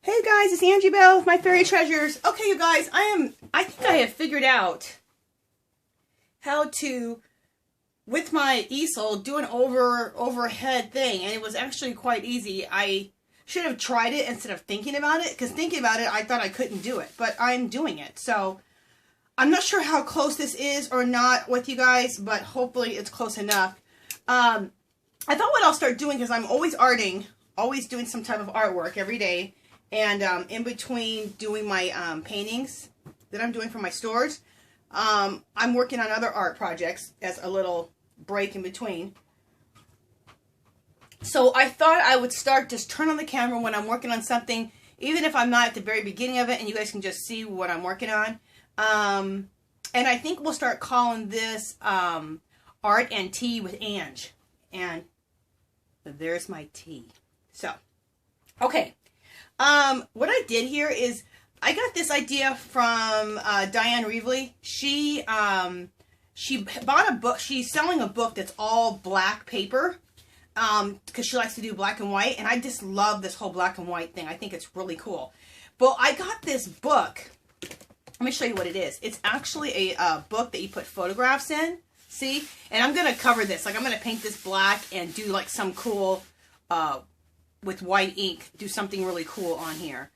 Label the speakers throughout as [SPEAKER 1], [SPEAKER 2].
[SPEAKER 1] Hey guys, it's Angie Bell with my fairy treasures. Okay, you guys, I think I have figured out how to, with my easel, do an overhead thing, and it was actually quite easy. I should have tried it instead of thinking about it, because thinking about it, I thought I couldn't do it, but I'm doing it. So I'm not sure how close this is or not with you guys, but hopefully it's close enough. I thought what I'll start doing, because I'm always arting, always doing some type of artwork every day. And in between doing my paintings that I'm doing for my stores, I'm working on other art projects as a little break in between. So I thought I would start, just turn on the camera when I'm working on something, even if I'm not at the very beginning of it, and you guys can just see what I'm working on. And I think we'll start calling this Art and Tea with Ange. And there's my tea. So, okay. What I did here is I got this idea from Diane Reevely. She bought a book. She's selling a book that's all black paper because she likes to do black and white, and I just love this whole black and white thing. I think it's really cool. But I got this book. Let me show you what it is. It's actually a book that you put photographs in. See? And I'm going to cover this. Like, I'm going to paint this black and do like some cool with white ink, do something really cool on here.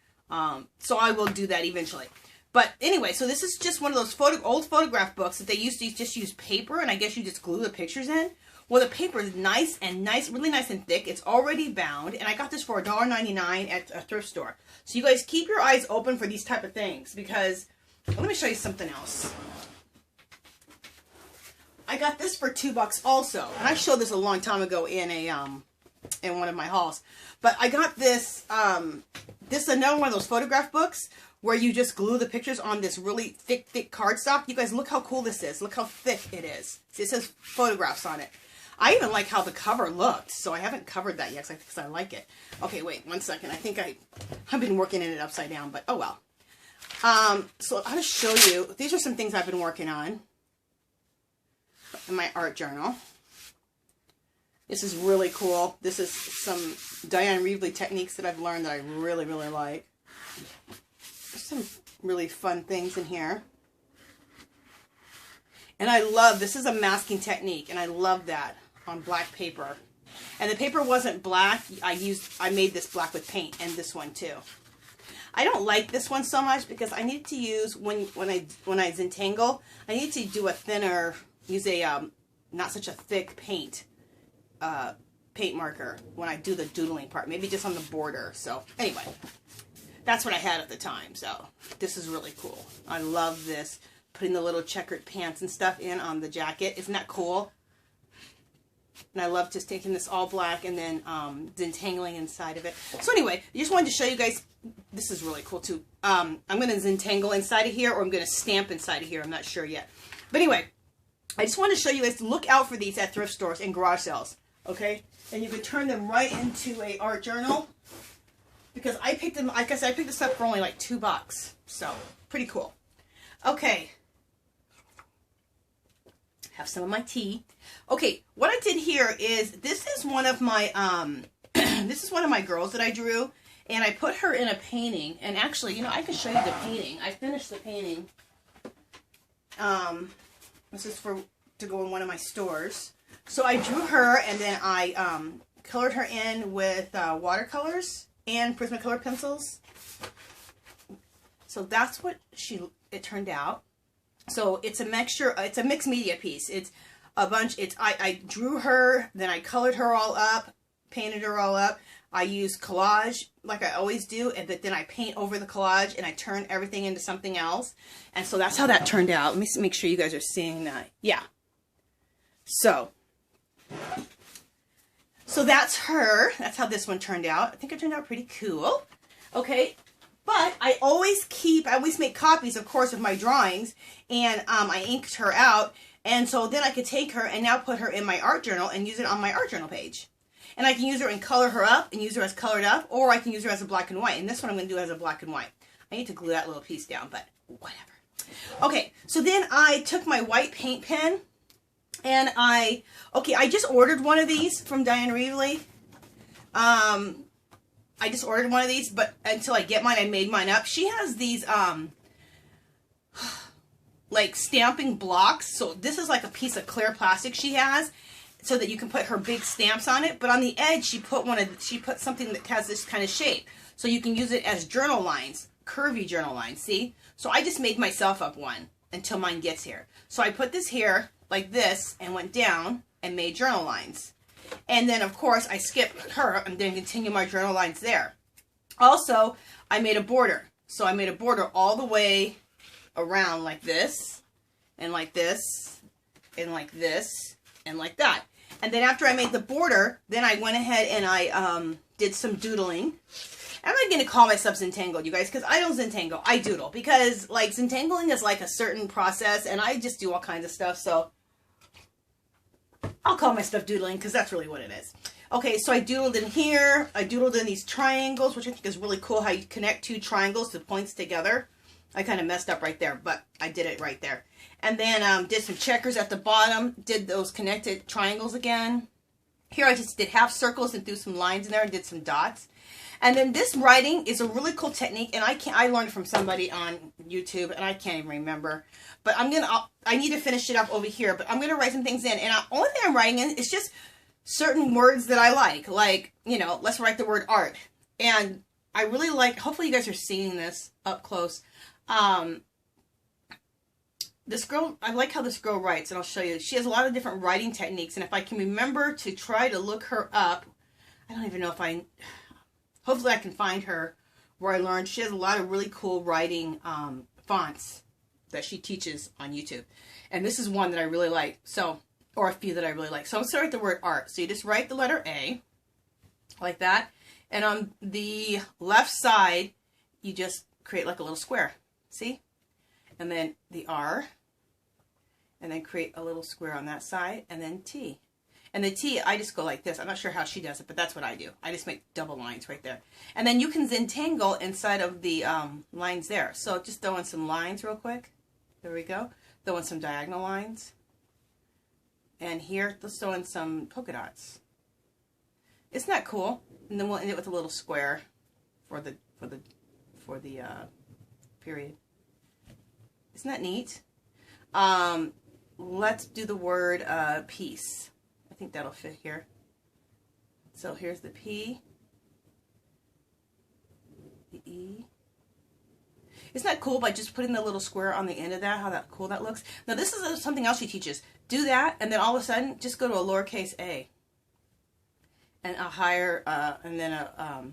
[SPEAKER 1] So I will do that eventually. But anyway, so this is just one of those old photograph books that they used to just use paper, and I guess you just glue the pictures in. Well, the paper is nice, really nice and thick. It's already bound, and I got this for $1.99 at a thrift store. So you guys keep your eyes open for these type of things, because let me show you something else. I got this for $2 also, and I showed this a long time ago in one of my hauls. But I got this, this is another one of those photograph books where you just glue the pictures on this really thick cardstock. You guys, look how cool this is. Look how thick it is. See, it says photographs on it. I even like how the cover looked, so I haven't covered that yet because I like it. Okay, wait, one second. I think I've been working in it upside down, but oh well. So I'll just show you. These are some things I've been working on in my art journal. This is really cool. This is some Diane Reevely techniques that I've learned that I really, really like. There's some really fun things in here. And I love, this is a masking technique, and I love that on black paper. And the paper wasn't black. I made this black with paint, and this one too. I don't like this one so much because I need to use, when I Zentangle, I need to do a thinner, use a not such a thick paint marker when I do the doodling part, maybe just on the border. So anyway, that's what I had at the time. So this is really cool. I love this, putting the little checkered pants and stuff in on the jacket. Isn't that cool? And I love just taking this all black and then Zentangling inside of it. So anyway, I just wanted to show you guys, this is really cool too. I'm going to Zentangle inside of here, or I'm going to stamp inside of here. I'm not sure yet. But anyway, I just want to show you guys to look out for these at thrift stores and garage sales. Okay, and you can turn them right into a art journal, because I picked them, like I said, I picked this up for only like $2, so pretty cool. Okay, have some of my tea. Okay, what I did here is, this is one of my this is one of my girls that I drew, and I put her in a painting. And actually, you know, I can show you the painting. I finished the painting. This is to go in one of my stores. So I drew her, and then I colored her in with watercolors and Prismacolor pencils. So that's what it turned out. So it's a mixture. It's a mixed media piece. It's a bunch. I drew her, then I colored her all up, painted her all up. I use collage like I always do, and then I paint over the collage, and I turn everything into something else. And so that's how that turned out. Let me make sure you guys are seeing that. Yeah. So that's her. That's how this one turned out. I think it turned out pretty cool. Okay, but I always make copies, of course, of my drawings, and I inked her out, and so then I could take her and now put her in my art journal and use it on my art journal page. And I can use her and color her up and use her as colored up, or I can use her as a black and white. And this one I'm going to do as a black and white. I need to glue that little piece down, but whatever. Okay, so then I took my white paint pen, and I just ordered one of these from Diane Reevely. I just ordered one of these, but until I get mine, I made mine up. She has these, like stamping blocks. So this is like a piece of clear plastic she has, so that you can put her big stamps on it. But on the edge, she put something that has this kind of shape, so you can use it as journal lines, curvy journal lines. See? So I just made myself up one until mine gets here. So I put this here like this and went down and made journal lines. And then of course I skipped her. I'm going to continue my journal lines there. Also, I made a border. So I made a border all the way around like this, and like this, and like this, and like that. And then after I made the border, then I went ahead and I did some doodling. I'm not going to call myself Zentangled, you guys, because I don't Zentangle. I doodle. Because, like, Zentangling is like a certain process, and I just do all kinds of stuff, so I'll call my stuff doodling, because that's really what it is. Okay, so I doodled in here. I doodled in these triangles, which I think is really cool, how you connect two triangles, the points together. I kind of messed up right there, but I did it right there. And then did some checkers at the bottom, did those connected triangles again. Here I just did half circles and threw some lines in there and did some dots. And then this writing is a really cool technique, and I learned from somebody on YouTube, and I can't even remember. But I need to finish it up over here, but I'm gonna write some things in. And the only thing I'm writing in is just certain words that I like, you know, let's write the word art. And I really like, hopefully you guys are seeing this up close. This girl, I like how this girl writes, and I'll show you. She has a lot of different writing techniques, and if I can remember to try to look her up, I don't even know if hopefully I can find her where I learned. She has a lot of really cool writing fonts that she teaches on YouTube. And this is one that I really like, so, or a few that I really like. So I'm going to write the word art. So you just write the letter A, like that. And on the left side, you just create like a little square. See? And then the R, and then create a little square on that side, and then T. And the T, I just go like this. I'm not sure how she does it, but that's what I do. I just make double lines right there. And then you can Zentangle inside of the lines there. So just throw in some lines real quick. There we go. Throw in some diagonal lines. And here, let's throw in some polka dots. Isn't that cool? And then we'll end it with a little square for the period. Isn't that neat? Let's do the word peace. I think that'll fit here. So here's the P, the E. Isn't that cool by just putting the little square on the end of that, how cool that looks? Now this is something else she teaches. Do that, and then all of a sudden, just go to a lowercase a. And a higher, and then a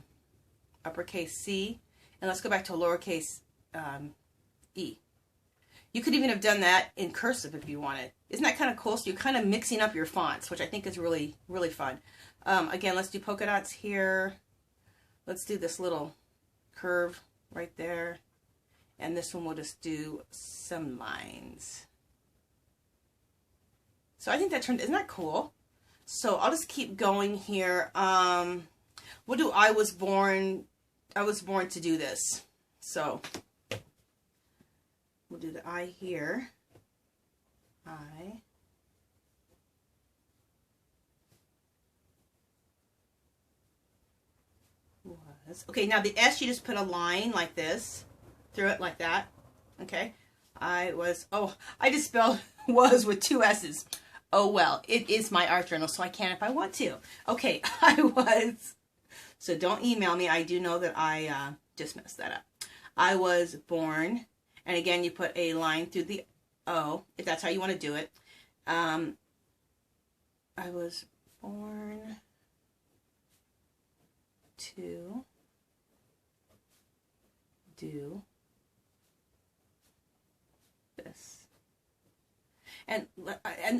[SPEAKER 1] uppercase C. And let's go back to a lowercase e. You could even have done that in cursive if you wanted. Isn't that kind of cool? So you're kind of mixing up your fonts, which I think is really, really fun. Again, let's do polka dots here. Let's do this little curve right there. And this one we'll just do some lines. So I think that turned, isn't that cool? So I'll just keep going here. We'll do I was born to do this. So we'll do the I here. I was. Okay, now the S, you just put a line like this through it like that. Okay. I was, oh, I just spelled was with two S's. Oh, well, it is my art journal, so I can if I want to. Okay, I was, so don't email me. I do know that I just messed that up. I was born, and again, you put a line through the O, if that's how you want to do it. I was born to do this. And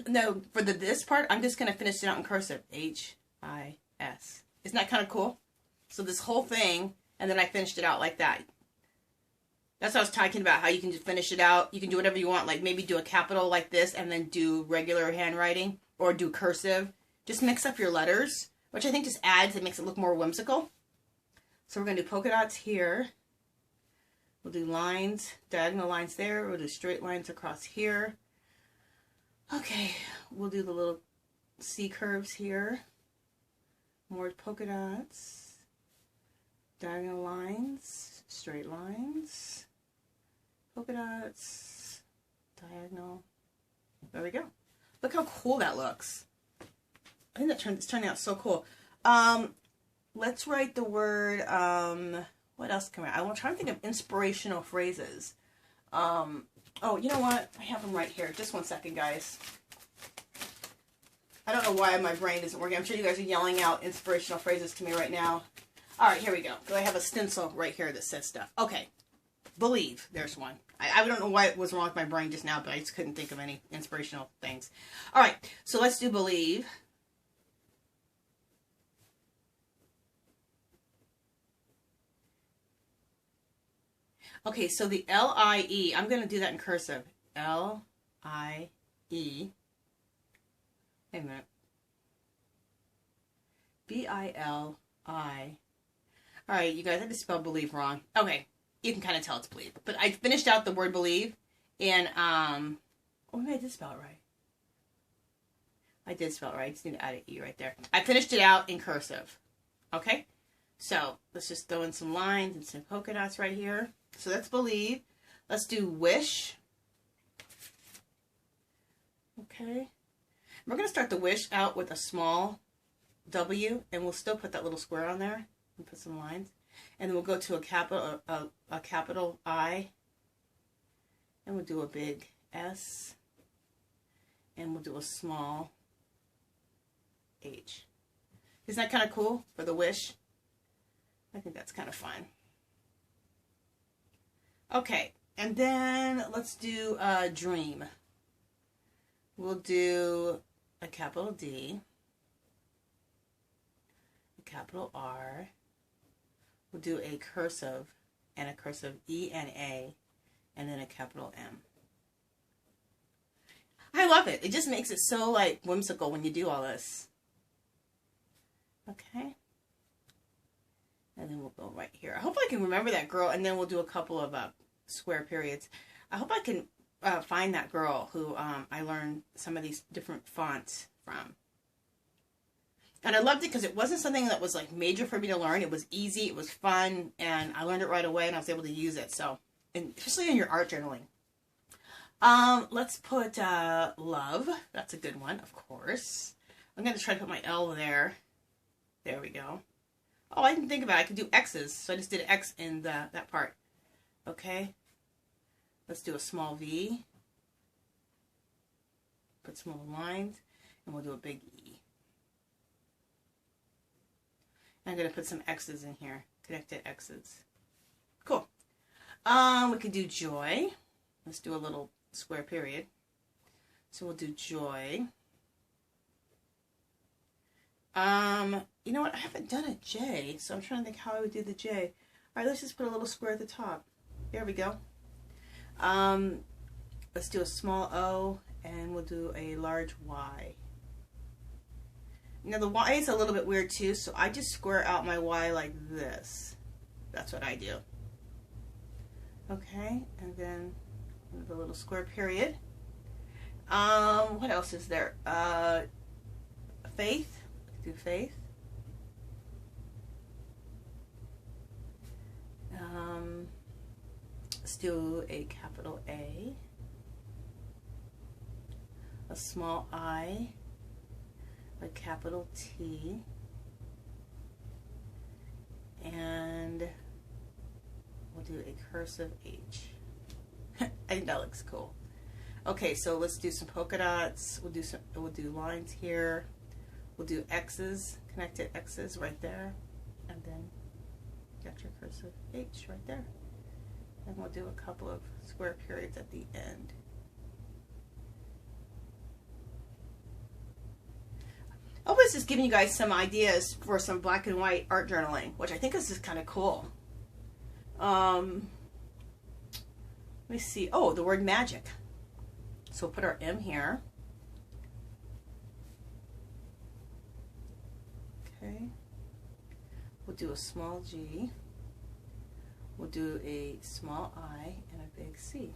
[SPEAKER 1] no, for the this part, I'm just going to finish it out in cursive. H-I-S. Isn't that kind of cool? So this whole thing, and then I finished it out like that. That's what I was talking about, how you can just finish it out. You can do whatever you want, like maybe do a capital like this and then do regular handwriting or do cursive. Just mix up your letters, which I think just adds, it makes it look more whimsical. So we're going to do polka dots here. We'll do lines, diagonal lines there. We'll do straight lines across here. Okay, we'll do the little C curves here. More polka dots. diagonal lines, straight lines, polka dots, diagonal. There we go. Look how cool that looks. I think it's turning out so cool. Let's write the word, what else can I'm trying to think of inspirational phrases. Oh, you know what? I have them right here. Just one second, guys. I don't know why my brain isn't working. I'm sure you guys are yelling out inspirational phrases to me right now. All right, here we go. I have a stencil right here that says stuff. Okay. Believe. There's one. I don't know why it was wrong with my brain just now, but I just couldn't think of any inspirational things. All right, so let's do believe. Okay, so the L-I-E, I'm going to do that in cursive. L-I-E. Wait a minute. B-I-L-I. All right, you guys, I just spelled believe wrong. Okay, you can kind of tell it's believe. But I finished out the word believe, and, oh, maybe I did spell it right. I did spell it right. I just need to add an E right there. I finished it out in cursive. Okay? So, let's just throw in some lines and some polka dots right here. So, that's believe. Let's do wish. Okay? We're going to start the wish out with a small W, and we'll still put that little square on there and put some lines. And then we'll go to a capital I, and we'll do a big S, and we'll do a small H. Isn't that kind of cool for the wish? I think that's kind of fun. Okay, and then let's do dream. We'll do a capital D, a capital R. We'll do a cursive and a cursive E and A, and then a capital M. I love it. It just makes it so like whimsical when you do all this. Okay. And then we'll go right here. I hope I can remember that girl, and then we'll do a couple of square periods. I hope I can find that girl who I learned some of these different fonts from. And I loved it because it wasn't something that was like major for me to learn. It was easy, it was fun, and I learned it right away, and I was able to use it. So, and especially in your art journaling. Let's put love. That's a good one, of course. I'm going to try to put my L there. There we go. Oh, I didn't think about it. I could do X's, so I just did X in that part. Okay. Let's do a small V. Put small lines, and we'll do a big E. I'm going to put some X's in here, connected X's. Cool. We could do joy. Let's do a little square period. So we'll do joy. You know what? I haven't done a J, so I'm trying to think how I would do the J. All right, let's just put a little square at the top. There we go. Let's do a small O, and we'll do a large Y. Now the Y is a little bit weird too, so I just square out my Y like this. That's what I do. Okay, and then the little square period. What else is there? Faith. Let's do faith. Let's do a capital A, a small I, a capital T, and we'll do a cursive H. I think that looks cool. Okay, so let's do some polka dots. We'll do lines here. We'll do X's, connected X's right there, and then got your cursive H right there. And we'll do a couple of square periods at the end. I was just giving you guys some ideas for some black and white art journaling, which I think is just kind of cool. Let me see. Oh, the word magic. So we'll put our M here. Okay. We'll do a small G. We'll do a small I and a big C.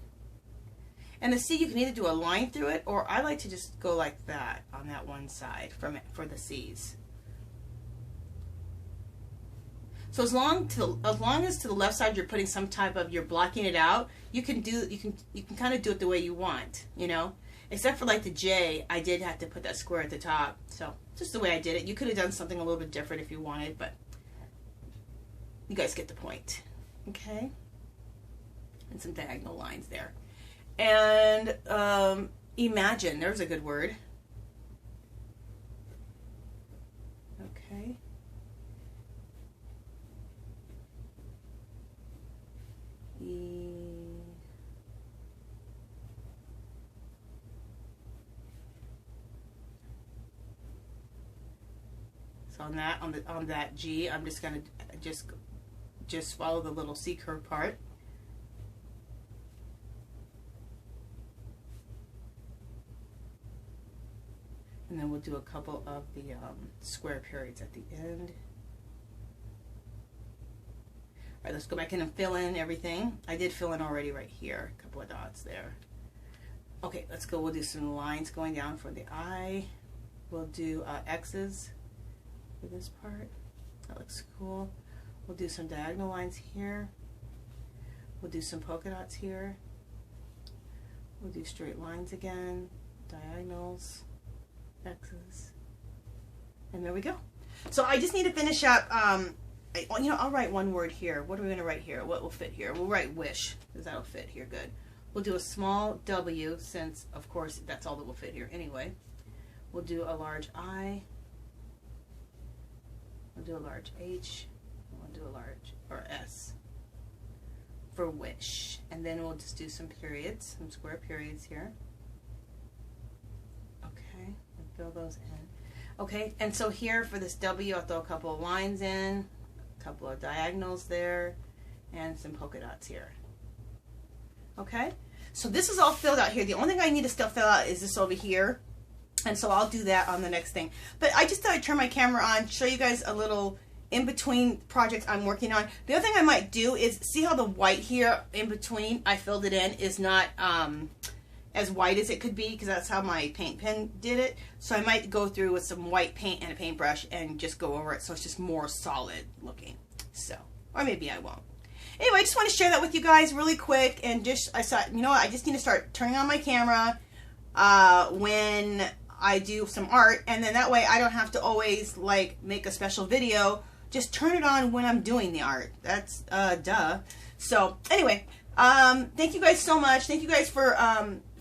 [SPEAKER 1] And the C, you can either do a line through it, or I like to just go like that on that one side for the C's. So as long as to the left side you're putting some type of, you're blocking it out, you can kind of do it the way you want, you know. Except for like the J, I did have to put that square at the top. So just the way I did it. You could have done something a little bit different if you wanted, but you guys get the point. Okay? And some diagonal lines there. And imagine, there's a good word. Okay. So on that G, I'm just gonna just follow the little C curve part. And then we'll do a couple of the square periods at the end. All right, let's go back in and fill in everything. I did fill in already right here, a couple of dots there. Okay, let's go. We'll do some lines going down for the eye. We'll do X's for this part. That looks cool. We'll do some diagonal lines here. We'll do some polka dots here. We'll do straight lines again, diagonals, X's, and there we go. So I just need to finish up. You know, I'll write one word here. What are we going to write here? What will fit here? We'll write wish, because that'll fit here good. We'll do a small W, since, of course, that's all that will fit here anyway. We'll do a large I. We'll do a large H. We'll do a large, or S, for wish. And then we'll just do some periods, some square periods here. Okay, and fill those in. Okay, and so here for this W, I'll throw a couple of lines in, a couple of diagonals there, and some polka dots here. Okay, so this is all filled out here. The only thing I need to still fill out is this over here, and so I'll do that on the next thing. But I just thought I'd turn my camera on, show you guys a little in between projects I'm working on. The other thing I might do is, see how the white here in between, I filled it in, is not as white as it could be, because that's how my paint pen did it. So I might go through with some white paint and a paintbrush and just go over it so it's just more solid looking. So, or maybe I won't. Anyway, I just want to share that with you guys really quick, and just, I thought, you know what, I just need to start turning on my camera when I do some art, and then that way I don't have to always like make a special video. Just turn it on when I'm doing the art. That's duh. So anyway, thank you guys so much. Thank you guys for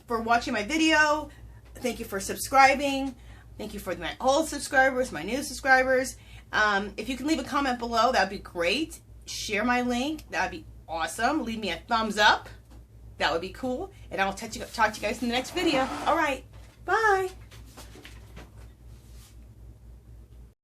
[SPEAKER 1] watching my video. Thank you for subscribing. Thank you for my old subscribers, my new subscribers. If you can leave a comment below, that'd be great. Share my link. That'd be awesome. Leave me a thumbs up. That would be cool. And I'll talk to you guys in the next video. All right. Bye.